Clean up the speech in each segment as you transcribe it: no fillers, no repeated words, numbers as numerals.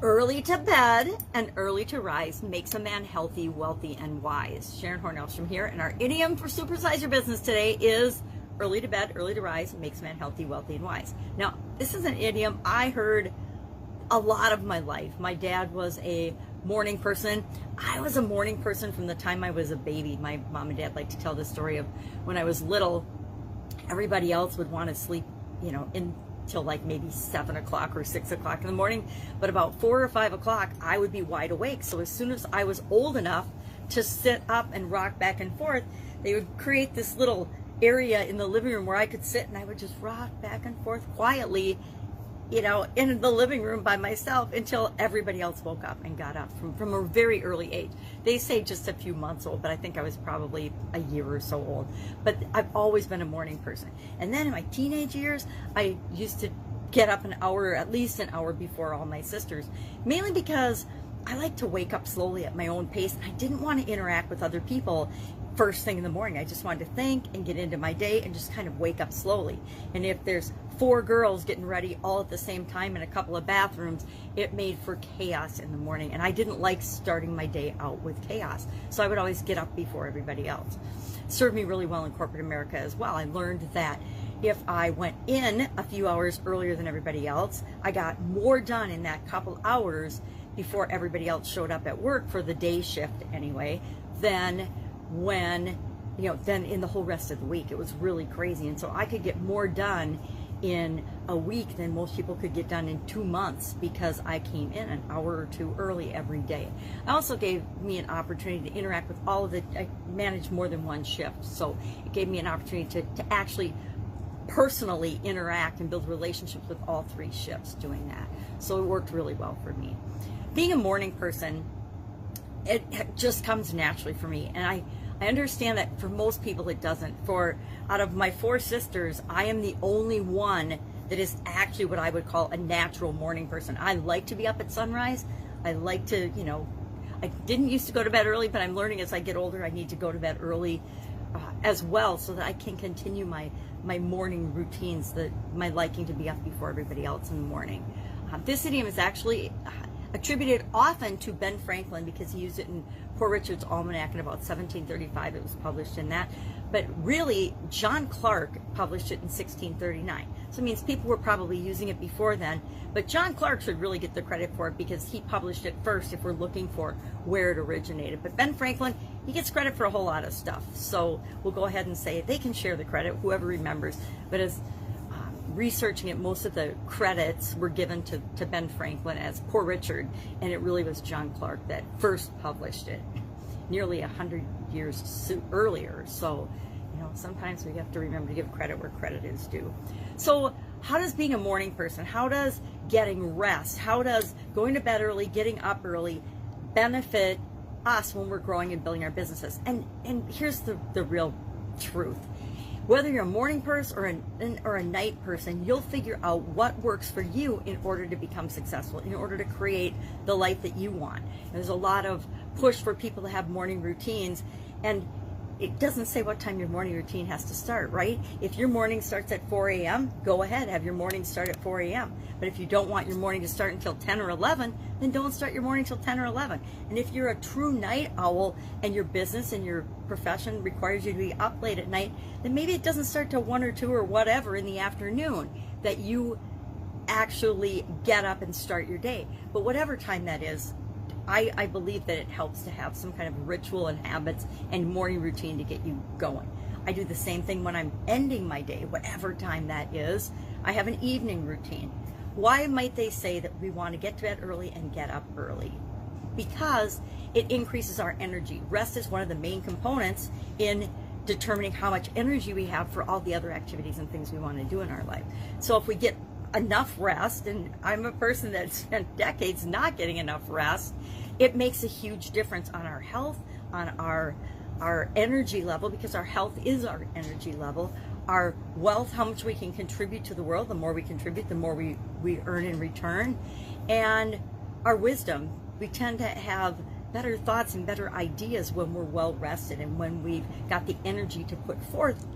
Early to bed and early to rise makes a man healthy, wealthy, and wise. Sharon Horne-Ellstrom here, and our idiom for Supersize Your Business today is early to bed, early to rise makes a man healthy, wealthy, and wise. Now, this is an idiom I heard a lot of my life. My dad was a morning person. I was a morning person from the time I was a baby. My mom and dad like to tell the story of when I was little, everybody else would want to sleep, until like maybe 7 o'clock or 6 o'clock in the morning, but about 4 or 5 o'clock I would be wide awake. So as soon as I was old enough to sit up and rock back and forth, they would create this little area in the living room where I could sit and I would just rock back and forth quietly, in the living room by myself until everybody else woke up and got up from a very early age. They say just a few months old, but I think I was probably a year or so old. But I've always been a morning person. And then in my teenage years, I used to get up at least an hour before all my sisters, mainly because I like to wake up slowly at my own pace. I didn't want to interact with other people first thing in the morning. I just wanted to think and get into my day and just kind of wake up slowly. And if there's 4 girls getting ready all at the same time in a couple of bathrooms, it made for chaos in the morning. And I didn't like starting my day out with chaos. So I would always get up before everybody else. Served me really well in corporate America as well. I learned that if I went in a few hours earlier than everybody else, I got more done in that couple hours before everybody else showed up at work for the day shift anyway, than in the whole rest of the week. It was really crazy. And so I could get more done in a week than most people could get done in 2 months because I came in an hour or 2 early every day. It also gave me an opportunity to interact with I managed more than one shift. So it gave me an opportunity to actually personally interact and build relationships with all 3 shifts doing that. So it worked really well for me. Being a morning person, it just comes naturally for me. And I understand that for most people it doesn't. Out of my 4 sisters, I am the only one that is actually what I would call a natural morning person. I like to be up at sunrise. I like to, I didn't used to go to bed early, but I'm learning as I get older I need to go to bed early as well so that I can continue my morning routines, my liking to be up before everybody else in the morning. This idiom is actually attributed often to Ben Franklin because he used it in Poor Richard's Almanac in about 1735. It was published in that. But really, John Clark published it in 1639. So it means people were probably using it before then. But John Clark should really get the credit for it because he published it first if we're looking for where it originated. But Ben Franklin, he gets credit for a whole lot of stuff. So we'll go ahead and say they can share the credit, whoever remembers. But as researching it, most of the credits were given to Ben Franklin as Poor Richard, and it really was John Clark that first published it nearly 100 years earlier. So, sometimes we have to remember to give credit where credit is due. So how does being a morning person, how does getting rest, how does going to bed early, getting up early benefit us when we're growing and building our businesses? And here's the real truth. Whether you're a morning person or a night person, you'll figure out what works for you in order to become successful, in order to create the life that you want. And there's a lot of push for people to have morning routines, and it doesn't say what time your morning routine has to start, right? If your morning starts at 4 a.m., go ahead, have your morning start at 4 a.m. But if you don't want your morning to start until 10 or 11, then don't start your morning till 10 or 11. And if you're a true night owl and your business and your profession requires you to be up late at night, then maybe it doesn't start till 1 or 2 or whatever in the afternoon that you actually get up and start your day. But whatever time that is, I believe that it helps to have some kind of ritual and habits and morning routine to get you going. I do the same thing when I'm ending my day, whatever time that is. I have an evening routine. Why might they say that we want to get to bed early and get up early? Because it increases our energy. Rest is one of the main components in determining how much energy we have for all the other activities and things we want to do in our life. So if we get enough rest, and I'm a person that spent decades not getting enough rest, it makes a huge difference on our health, on our energy level, because our health is our energy level, our wealth, how much we can contribute to the world. The more we contribute, the more we earn in return, and our wisdom. We tend to have better thoughts and better ideas when we're well rested and when we've got the energy to put forth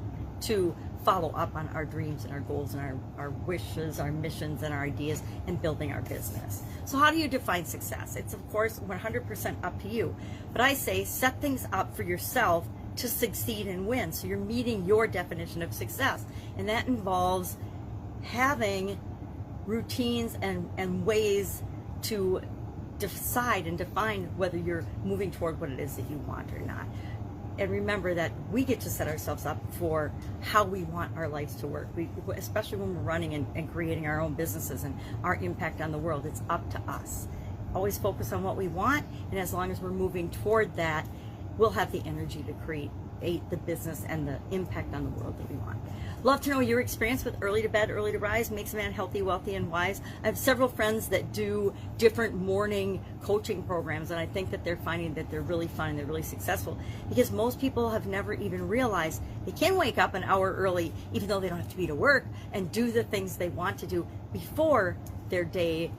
to follow up on our dreams and our goals and our wishes, our missions and our ideas, and building our business. So how do you define success? It's of course 100% up to you. But I say set things up for yourself to succeed and win. So you're meeting your definition of success. And that involves having routines and ways to decide and define whether you're moving toward what it is that you want or not. And remember that we get to set ourselves up for how we want our lives to work. Especially when we're running and creating our own businesses and our impact on the world, it's up to us. Always focus on what we want, and as long as we're moving toward that, we'll have the energy to create the business and the impact on the world that we want. Love to know your experience with early to bed, early to rise, makes a man healthy, wealthy, and wise. I have several friends that do different morning coaching programs, and I think that they're finding that they're really fun and they're really successful because most people have never even realized they can wake up an hour early, even though they don't have to be to work, and do the things they want to do before their day.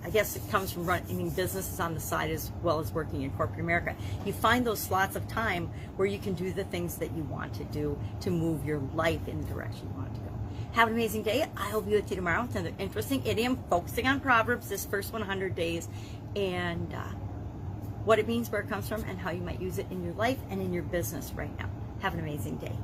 I guess it comes from running businesses on the side as well as working in corporate America. You find those slots of time where you can do the things that you want to do to move your life in the direction you want it to go. Have an amazing day. I'll be with you tomorrow with another interesting idiom focusing on Proverbs this first 100 days and what it means, where it comes from, and how you might use it in your life and in your business right now. Have an amazing day.